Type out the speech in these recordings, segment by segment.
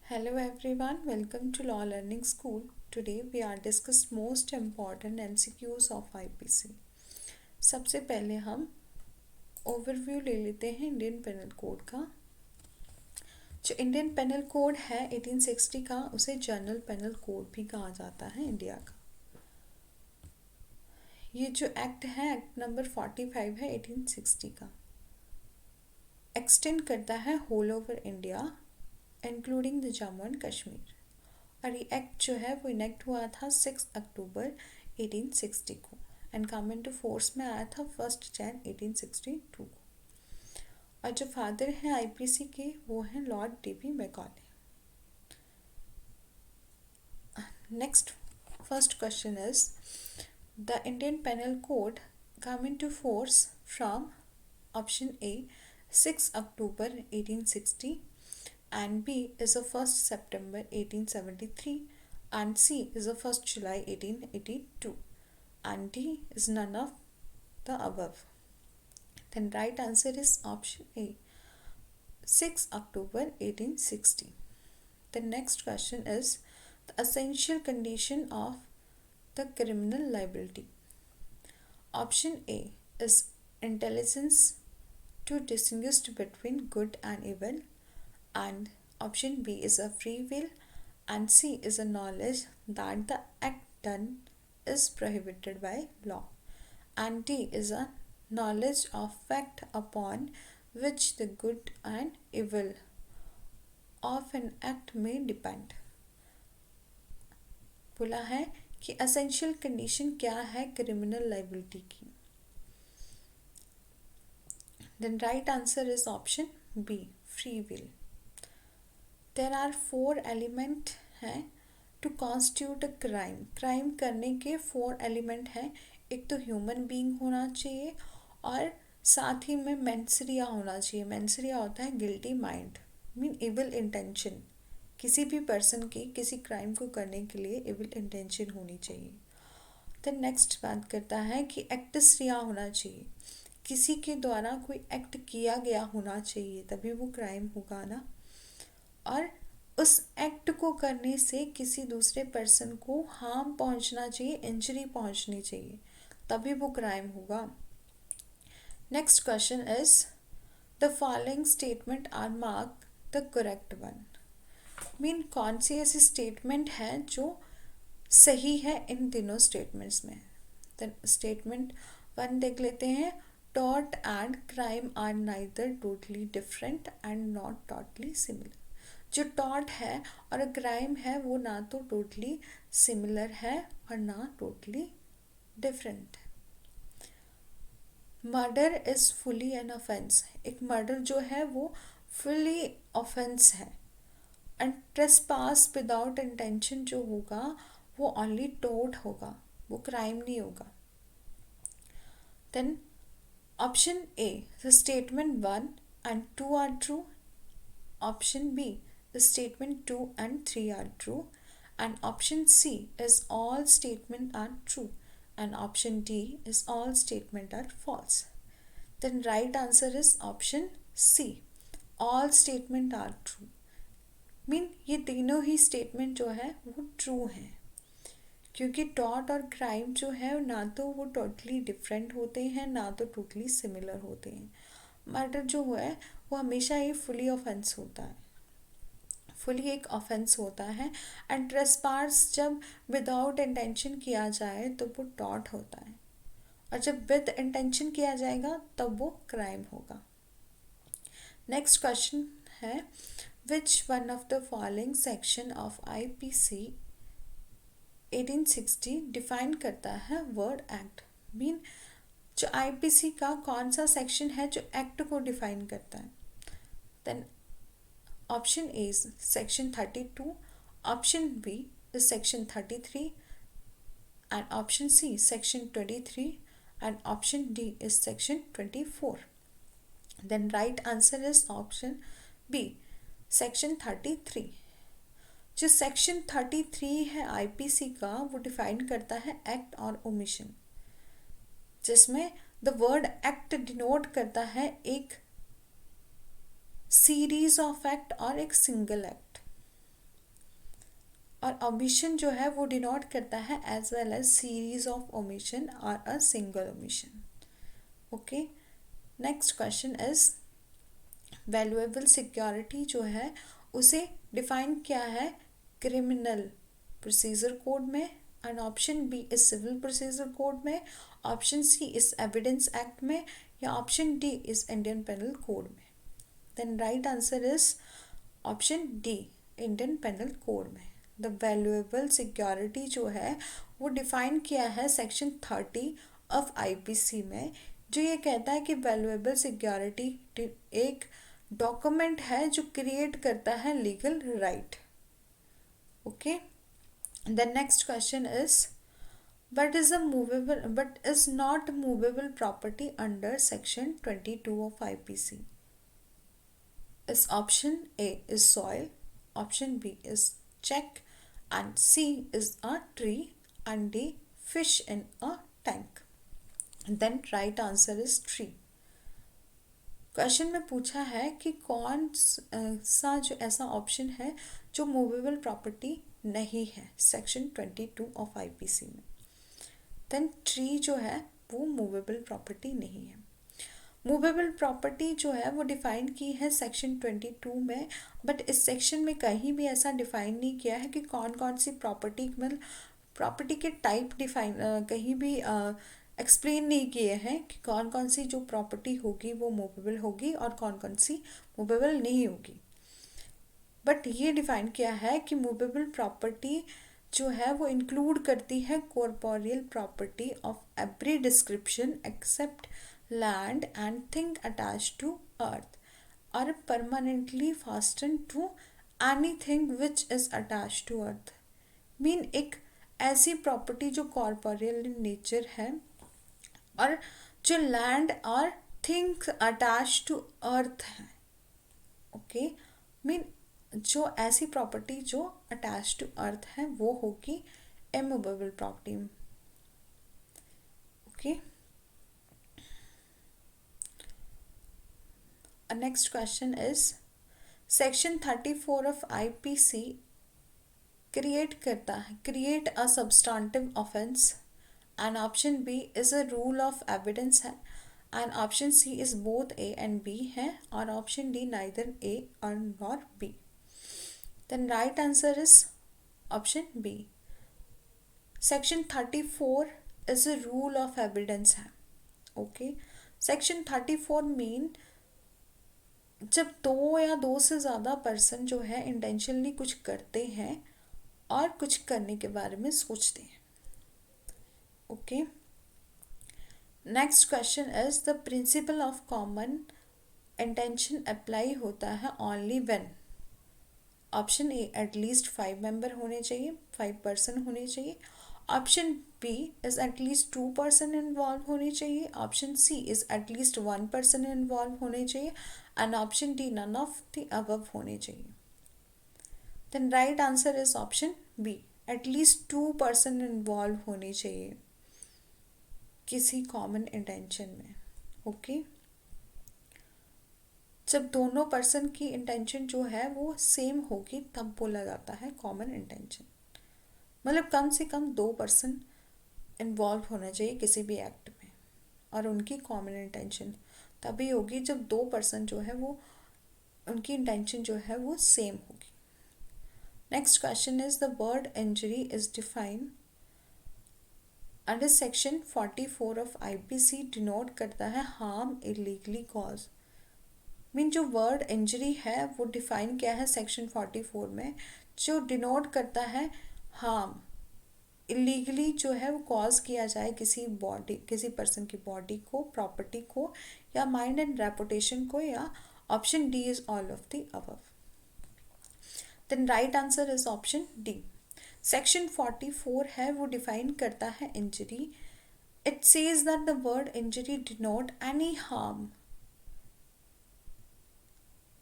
Hello everyone, welcome to Law Learning School. Today we are discuss most important MCQs of IPC. सबसे पहले हम overview ले लेते हैं इंडियन पेनल कोड का। जो इंडियन पेनल कोड है 1860 का, उसे जनरल पेनल कोड भी कहा जाता है इंडिया का। ये जो एक्ट है, एक्ट नंबर 45 है 1860 का, एक्सटेंड करता है whole over India including the Jammu and Kashmir. और ये एक्ट जो है वो इनेक्ट हुआ था 6 अक्टूबर 1860 को एंड कम इनटू फोर्स में आया था 1 जनवरी 1862 को। और जो फादर हैं आईपीसी के वो हैं Lord DB Macaulay. Next first question is the Indian panel Code come into force from option A 6 October 1860 and B is the 1st September 1873 and C is the 1st July 1882 and D is none of the above. Then right answer is option A, 6 October 1860. The next question is the essential condition of the criminal liability. Option A is intelligence to distinguish between good and evil, and option B is a free will, and C is a knowledge that the act done is prohibited by law, and D is a knowledge of fact upon which the good and evil of an act may depend. बोला है कि essential condition क्या है criminal liability की। Then right answer is option B, free will. There are 4 element हैं to constitute a crime. Crime करने के 4 element हैं। एक तो ह्यूमन बीइंग होना चाहिए और साथ ही में मेंसरिया होना चाहिए। मेंसरिया होता है guilty mind, mean evil intention. किसी भी पर्सन की किसी क्राइम को करने के लिए इविल इंटेंशन होनी चाहिए। देन नेक्स्ट बात करता है कि एक्टसरिया होना चाहिए। किसी के द्वारा कोई एक्ट किया गया होना चाहिए, तभी वो क्राइम होगा ना। और उस एक्ट को करने से किसी दूसरे पर्सन को हार्म पहुंचना चाहिए, इंजरी पहुंचनी चाहिए, तभी वो क्राइम होगा। Next question is the following statement are mark the correct one. Mean कौन सी ऐसी स्टेटमेंट है जो सही है इन तीनों स्टेटमेंट्स में। द स्टेटमेंट 1 देख लेते हैं। Tort and crime are neither totally different and not totally similar. जो टॉर्ट है और क्राइम है वो ना तो टोटली सिमिलर है और ना totally different. Murder is fully an offence. एक मर्डर जो है वो फुली ऑफेंस है। एंड ट्रेसपास विदाउट इंटेंशन जो होगा वो ओनली टोर्ट होगा, वो क्राइम नहीं होगा। Then option A, the statement 1 and 2 are true. Option B, the statement 2 and 3 are true, and option C is all statements are true, and option D is all statements are false. Then right answer is option C, all statements are true. Mean ये तीनों ही statement जो है वो true हैं, क्योंकि tort और crime जो है ना तो वो टोटली डिफरेंट होते हैं ना तो टोटली सिमिलर होते हैं। मर्डर जो है वो हमेशा ही फुली ऑफेंस होता है, फुली एक ऑफेंस होता है। एंड ट्रेसपास जब विदाउट इंटेंशन किया जाए तो वो टॉर्ट होता है, और जब विद इंटेंशन किया जाएगा तब वो क्राइम होगा। नेक्स्ट क्वेश्चन है which one of the following section of IPC 1860 define करता है वर्ड एक्ट। मीन जो आईपीसी का कौन सा सेक्शन है जो एक्ट को डिफाइन करता है। Then option A is section 32, option B is section 33, and option C section 23, and option D is section 24। Then right answer is option B, section 33। जो सेक्शन 33 है आईपीसी का वो डिफाइन करता है एक्ट और ओमिशन, जिसमें द वर्ड एक्ट डिनोट करता है एक सीरीज ऑफ एक्ट और एक सिंगल एक्ट। और omission जो है वो डिनोट करता है as well as series of omission और a single omission. Okay, next question is valuable security जो है उसे डिफाइन किया है क्रिमिनल प्रोसीजर कोड में, and option B is civil procedure code में, option C is evidence act में, या option D is Indian panel code में. Then right answer is option D, Indian panel code में. The valuable security जो है वो define किया है सेक्शन 30 ऑफ आईपीसी में, जो ये कहता है कि वैल्यूएबल सिक्योरिटी एक डॉक्यूमेंट है जो क्रिएट करता है legal right. Okay, the next question is what is a movable but is not movable property under section 22 of IPC? Is option A is soil, option B is check, and C is a tree, and D fish in a tank. Then right answer is tree. Question में पूछा है कि कौन सा जो ऐसा option है जो मूवेबल प्रॉपर्टी नहीं है सेक्शन 22 ऑफ आईपीसी में. देन ट्री जो है वो मूवेबल प्रॉपर्टी नहीं है. मूवेबल प्रॉपर्टी जो है वो डिफाइन की है सेक्शन 22 में, बट इस सेक्शन में कहीं भी ऐसा डिफाइन नहीं किया है कि कौन कौन सी प्रॉपर्टी, मतलब प्रॉपर्टी के टाइप डिफाइन कहीं भी एक्सप्लेन नहीं किए हैं कि कौन कौन सी जो प्रॉपर्टी होगी वो मूवेबल होगी और कौन कौन सी मूवेबल नहीं होगी. बट ये डिफाइन किया है कि मूवेबल प्रॉपर्टी जो है वो इंक्लूड करती है corporeal property of every description except land and thing attach to earth और permanently fasten to anything which is attach to earth. Mean एक ऐसी प्रॉपर्टी जो कॉर्पोरियल नेचर है और जो लैंड और थिंग्स अटैच टू अर्थ है. ओके, मीन जो ऐसी प्रॉपर्टी जो अटैच टू अर्थ है वो होगी immovable property. Okay, next question is section 34 of IPC create a substantive offence, and option B is a rule of evidence है, and option C is both A and B है, और option D neither A or nor B. Then right answer is option B. Section 34 is a rule of evidence है. Okay, Section 34 mean जब दो या दो से ज़्यादा पर्सन जो है इंटेंशनली कुछ करते हैं और कुछ करने के बारे में सोचते हैं. Okay, next question is the principle of common intention apply होता है only when. Option A at least 5 member होने चाहिए, 5 पर्सन होने चाहिए. Option B is at least 2 person involve होने चाहिए. Option C is at least 1 person involve होने चाहिए, and option D none of the above होने चाहिए. Then right answer is option B, at least 2 person involve होने चाहिए किसी कॉमन इंटेंशन में. ओके, जब दोनों पर्सन की इंटेंशन जो है वो सेम होगी तब बोला जाता है कॉमन इंटेंशन. मतलब कम से कम 2 पर्सन इन्वॉल्व होना चाहिए किसी भी एक्ट में और उनकी कॉमन इंटेंशन तभी होगी जब 2 पर्सन जो है वो उनकी इंटेंशन जो है वो सेम होगी. Next question is the word injury is defined under section 44 of IPC denote करता है हार्म इलीगली कॉज. मीन जो वर्ड इंजरी है वो डिफाइन किया है सेक्शन 44 में, जो डिनोट करता है हार्म इलीगली जो है वो कॉज किया जाए किसी पर्सन की बॉडी को, प्रॉपर्टी को, या माइंड एंड रेपुटेशन को, या option D is all of the above. Then right answer is option D. Section 44 है वो डिफाइन करता है injury. It says that the word injury denote any harm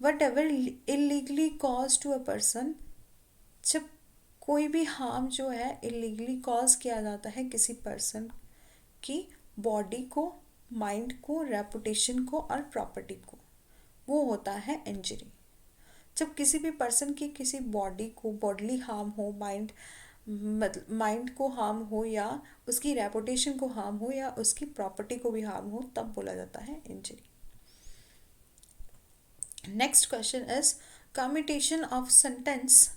whatever illegally cause to a person. जब कोई भी harm जो है illegally cause किया जाता है किसी पर्सन की बॉडी को, माइंड को, रेपुटेशन को और प्रॉपर्टी को, वो होता है इंजरी. जब किसी भी पर्सन की किसी बॉडी को बॉडली हार्म हो, माइंड को हार्म हो, या उसकी रेपुटेशन को हार्म हो, या उसकी प्रॉपर्टी को भी हार्म हो, तब बोला जाता है injury. Next question is commutation of sentence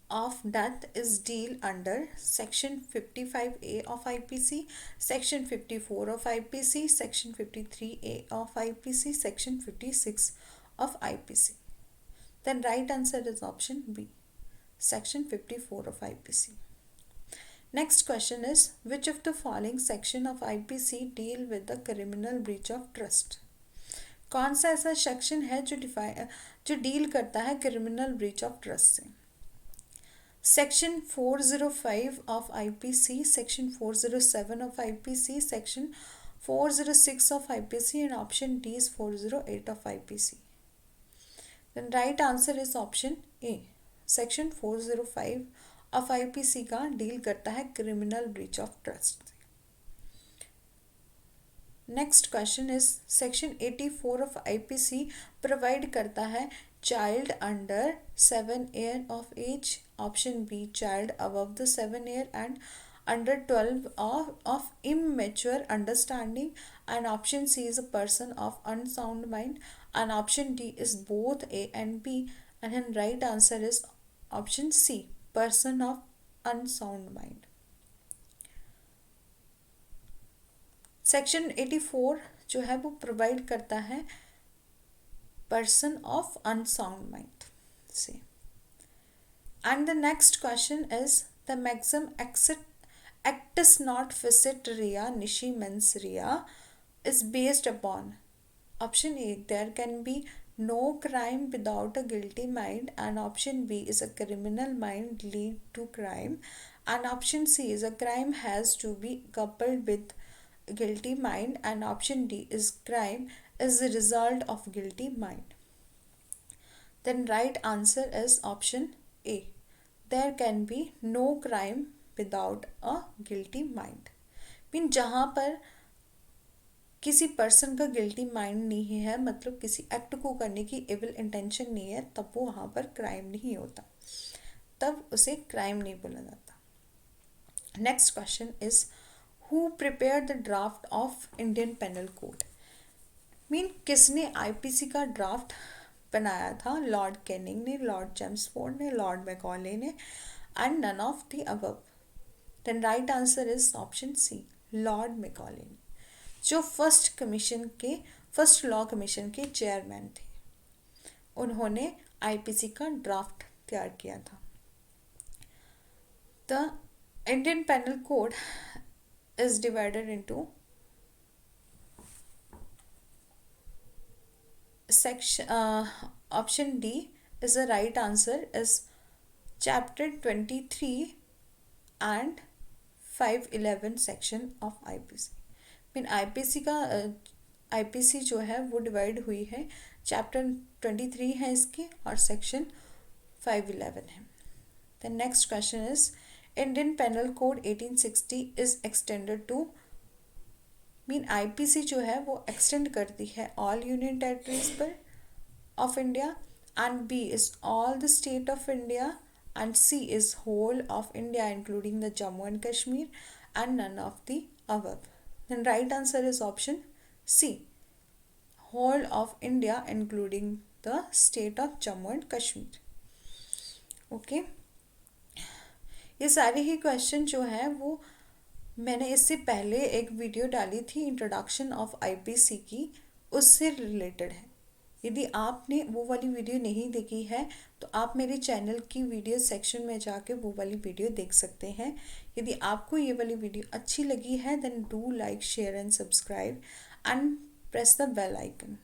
of death is deal under section 55A of IPC, section 54 of IPC, section 53A of IPC, section 56 of IPC. Then right answer is option B, section 54 of IPC. Next question is which of the following section of IPC deal with the criminal breach of trust? कौन सा ऐसा section है जो deal करता है criminal breach of trust से? Section 405 of IPC, Section 407 of IPC, Section 406 of IPC, and option D is 408 of IPC. Then right answer is option A. Section 405 of IPC का deal करता है criminal breach of trust. Next question is section 84 of IPC provide करता है child under 7 year of age, option B child above the 7 year and under 12 of immature understanding, and option C is a person of unsound mind, and option D is both A and B, and then right answer is option C, person of unsound mind. Section 84 जो है वो provide करता है person of unsound mind से. And the next question is the maxim actus not facit rea nisi mens rea is based upon. Option A, there can be no crime without a guilty mind, and option B is a criminal mind lead to crime, and option C is a crime has to be coupled with guilty mind, and option D is crime is the result of guilty mind. Then right answer is option A. There can be no crime without a guilty mind. Mean जहाँ पर किसी person का guilty mind नहीं है, मतलब किसी act को करने की एविल इंटेंशन नहीं है, तब वो वहाँ पर क्राइम नहीं होता, तब उसे क्राइम नहीं बोला जाता. Next question is who prepare the draft of Indian panel code? Mean किसने आईपीसी का ड्राफ्ट बनाया था? लॉर्ड कैनिंग ने, लॉर्ड चेम्सफोर्ड ने, लॉर्ड मैकॉले ने, and none of the above. Then right answer is option C, Lord Macaulay ने, जो first law commission के चेयरमैन थे. उन्होंने आईपीसी का ड्राफ्ट तैयार किया था. The Indian panel code is divided into section option D is the right answer is chapter 23 and 511 section of IPC. Mean IPC जो है वो डिवाइड हुई है, चैप्टर 23 है इसके और सेक्शन 511 है. The next question is Indian Penal Code 1860 is extended to. Mean IPC जो है वो एक्सटेंड करती है ऑल यूनियन टेरिटरीज पर of India, and B is all the state of India, and C is whole of India including the Jammu and Kashmir, and none of the above. Then right answer is option C, whole of India including the state of Jammu and Kashmir. Okay, ये सारे ही question जो है वो मैंने इससे पहले एक video डाली थी इंट्रोडक्शन ऑफ आईपीसी की, उससे रिलेटेड है. यदि आपने वो वाली वीडियो नहीं देखी है तो आप मेरे चैनल की वीडियो सेक्शन में जाके वो वाली वीडियो देख सकते हैं. यदि आपको ये वाली वीडियो अच्छी लगी है then do like, share and subscribe and press the bell icon.